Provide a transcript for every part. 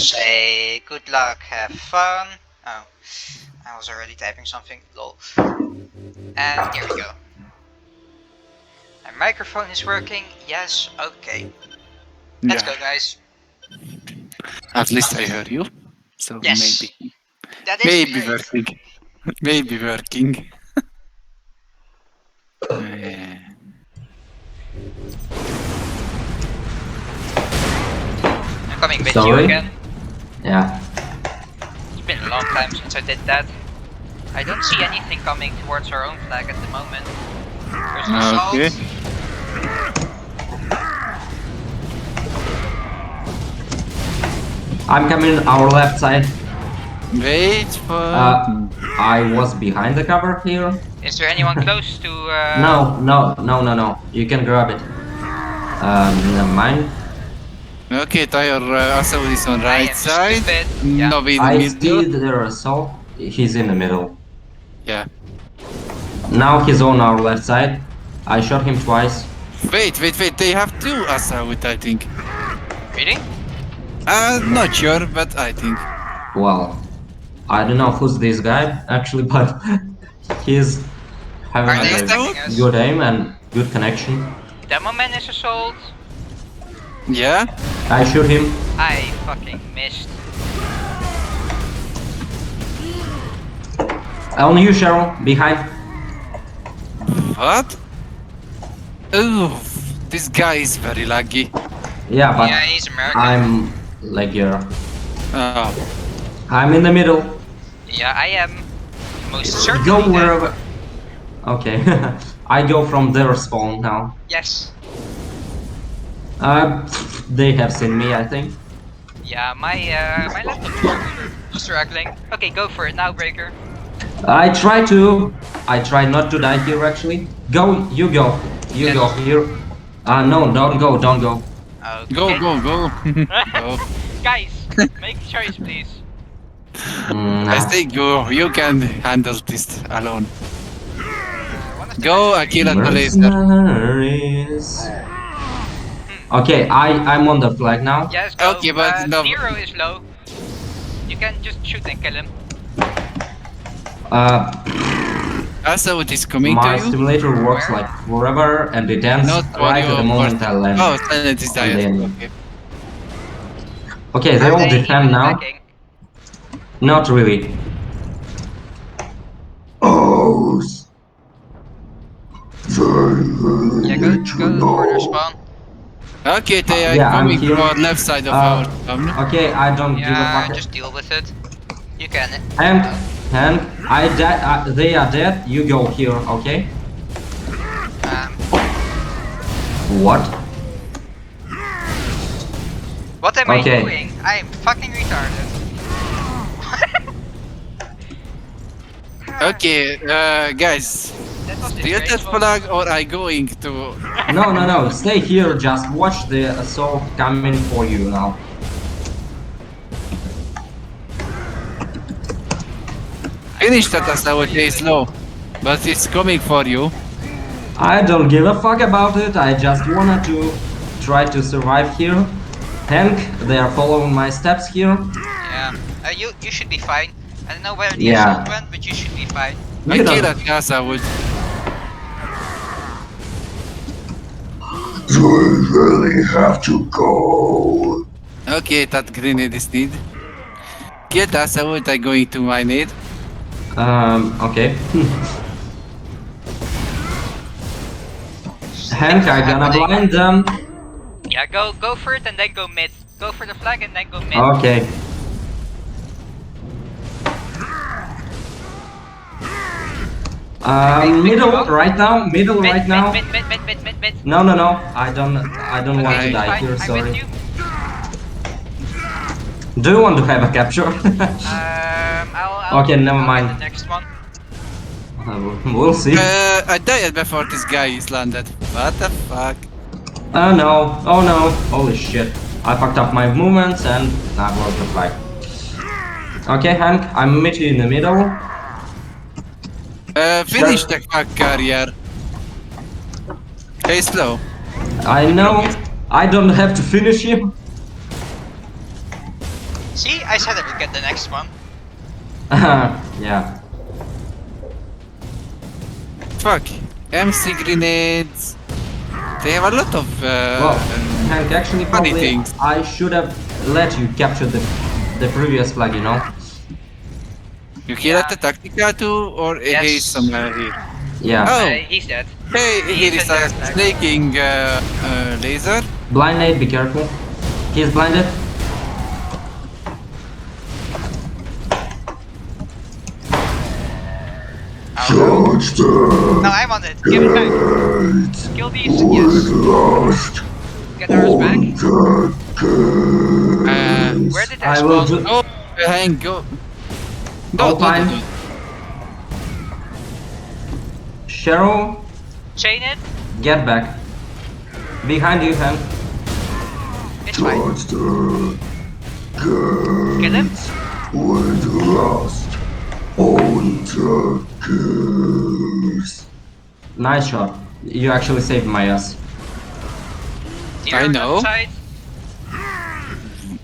Say good luck, have fun. Oh, I was already typing something. Lol. And here we go. My microphone is working. Yes, okay. Let's go, guys. At least I heard you. So Yes, maybe. that is Maybe great. working. Maybe working. Eh, I'm coming with you Sorry? again. Yeah. It's been a long time since I did that. I don't see anything coming towards our own flag at the moment. There's an assault. Okay. I'm coming our left side. Wait for. I was behind the cover here. Is there anyone close to? No. You can grab it. Never mind. Okay, Tyre assault is on I right am side. stupid. Yeah. No, in the I middle. see their assault. He's in the middle. Yeah. Now he's on our left side. I shot him twice. Wait. They have two assault, I think. Really? Not sure, but I think. Well, I don't know who's this guy actually, but he's having Are they a attacking us? good aim and good connection. Demo man is assault. Yeah. I shoot him. I fucking missed. On you, Cheryl, behind. What? Oh, this guy is very laggy. Yeah, but Yeah, he's American. I'm leggier. Oh. I'm in the middle. Yeah, I am. Most certainly. Go dead. wherever. Okay, I go from their spawn now. Yes. They have seen me, I think. Yeah, my laptop is struggling. Okay, go for it now, Breaker. I try not to die here actually. Go, you go. You Yes. go here. No, don't go. Okay. Go. Go. Guys, make a choice, please. I say go. You can handle this alone. Go, Akira the laser. Mercenaries. Okay, I'm on the flag now. Yes, go. Okay, but no. Nero is low. You can just shoot and kill him. Assault is coming My to you. stimulator works Where? like forever and it ends Not right at the moment I land. Oh, Silent is died. then- Okay. Okay, they Are all they defend even now. attacking? Not really. Oh, Yeah, go for their spawn. Okay, they are Yeah, I'm coming here. from left side of our town. Okay, I don't give a Yeah, fuck. just deal with it. You can. And they are dead. You go here, okay? What? What am Okay. I doing? I'm fucking retarded. Okay, guys, That was steal that disgraceful. flag or I going to... No. Stay here. Just watch the assault coming for you now. Finish that assault, is low, but it's coming for you. I don't give a fuck about it. I just wanted to try to survive here. Hank, they are following my steps here. Yeah. You should be fine. I don't know where the Yeah. assault went, but you should be fine. I You kill don't- that assault. Do I really have to go? Okay, that grenade is need. Kill the assault, I going to mine it. Okay. Hank, I gonna blind them. Yeah, go for it and then go mid. Go for the flag and then go mid. Okay. Middle right now. Middle Mid, right now. Mid. No. I don't want to Okay, die fine. here. I'm Sorry. with you. Do you want to have a capture? I'll Okay, never I'll mind. get the next one. We'll see. I died before this guy is landed. What the fuck? Oh no. Holy shit. I fucked up my movements and I broke the flag. Okay, Hank, I'm meet you in the middle. Finish the fuck carrier. Stay slow. I know. I don't have to finish him. See, I said I would get the next one. Yeah. Fuck. MC grenades. They have a lot of Well, Hank, actually, funny probably things. I should have let you capture the previous flag, you know? You kill at the Tactica too, or Yes. he's somewhere here? Yeah. Oh, He's dead. hey, here He's is in a there, like- snaking laser. Blind Nate, be careful. He's blinded. No, I'm on it. Give it back. Kill these. Yes. Get ours back. Where did I I will spawn? do. Oh, Hank, go. Oh, No, fine. no. Cheryl, Chain it. get back. Behind you, Hank. It's fine. Kill him. Nice shot. You actually saved my ass. Deer I on know. that side.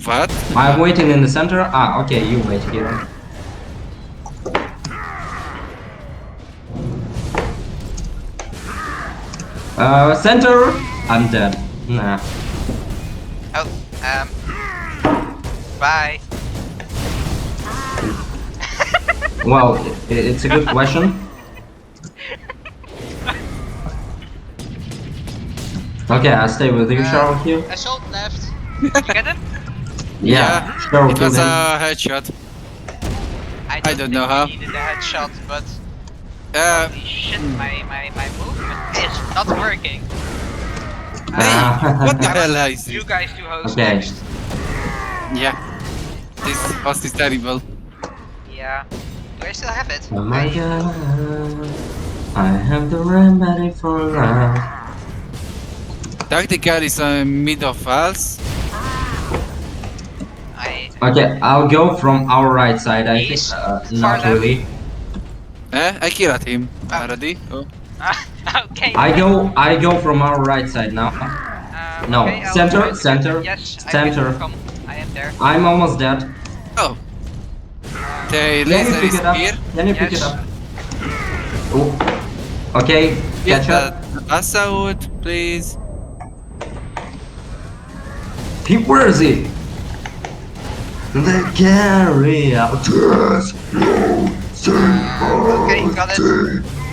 What? I'm waiting in the center. Ah, okay, you wait here. Center. I'm dead. Nah. Oh, bye. Well, it's a good question. Okay, I'll stay with you, Cheryl, here. Assault left. You get him? Yeah, Cheryl It killed was him. a headshot. I don't think know how. he needed a headshot, but holy shit, my movement is not working. What the hell is You it? guys do host Okay. next. Yeah. This host is terrible. Yeah. Do I still have it? Oh my god, I have the remedy for love. Tactical is mid of us. Okay, I'll go from our right side, I think. He's Not far left. really. I killed him already. Oh. Okay. I go from our right side now. No, okay, I'll center, try to- center, Yes, center. I am there. I'm almost dead. Oh. The Can you laser pick is it up? here. Can you pick Yes. it up? Oh. Okay, Get catch up. us out, please. Where is he? They carry out Okay, got it.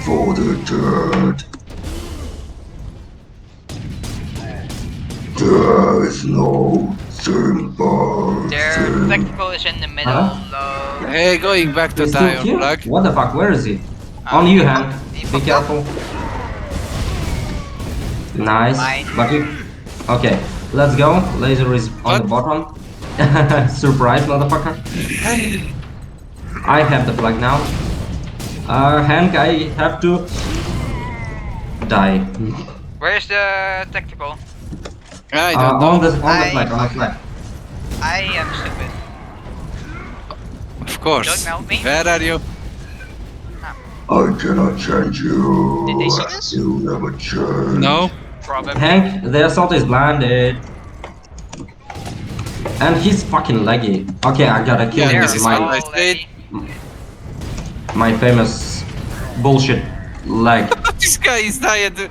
for the dead. There is no sympathy. Their tactical is in the middle. Huh? Low. Hey, going back to He's still tire here? plug. What the fuck? Where is he? On you, Hank. He Be fucked careful. Nice. Mine. But you. Okay, let's go. Laser is on the bottom. Surprise, motherfucker. I have the flag now. Hank, I have to die. Where's the tactical? I don't On know. the flag, on the flag. I am stupid. Of course. Don't melt me. Where are you? I cannot change you. Did they see this? You never change. No. Probably. Hank, the assault is blinded. And he's fucking laggy. Okay, I gotta kill Yeah, him this with is what my, I said. my famous bullshit lag. This guy is died.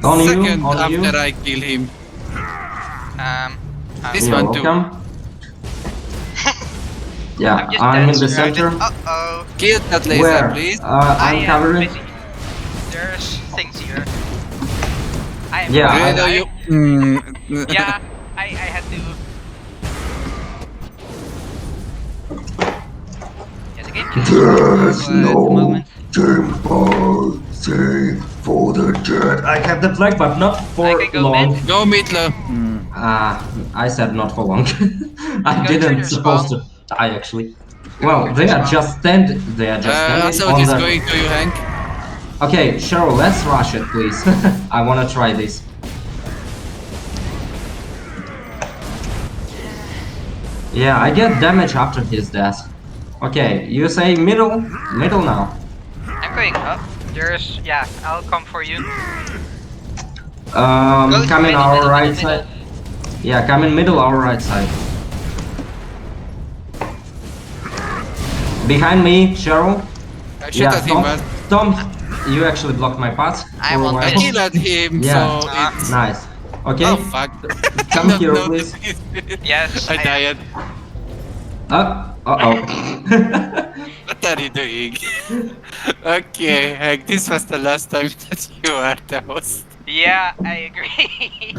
On you, Second on after you. I kill him. This You're one too. welcome. Yeah, just I'm in dancing the around it. center. Uh-oh. Kill that laser, Where? please. I I'm am covering. busy. There's things here. I am Yeah, Where I- are you? Mm. Yeah, I had to. Yeah, the game can There's at the no moment. sympathy for the dead. I have the flag, but not for I can go long. mid. Go Midler. I said not for long. I Go didn't trader supposed spawn. to die actually. Well, they are just standing. They are just standing So on he's the. going to you, Hank. Okay, Cheryl, let's rush it, please. I wanna try this. Yeah, I get damage after his death. Okay, you say middle? Middle now. I'm going up. There's, yeah, I'll come for you. Go Come in to middle, our middle, right middle, middle. side. Yeah, come in middle, our right side. Middle. 'Cause I'm Behind me, Cheryl. I shot at him, Tom, man. Tom, you actually blocked my path. I for a will while. I finish. killed at him, Yeah. so it's... Nice. Okay. Oh, fuck. Come Don't here, know please. this. Yes, I died. Uh-oh. What are you doing? Okay, Hank, this was the last time that you were the host. Yeah, I agree.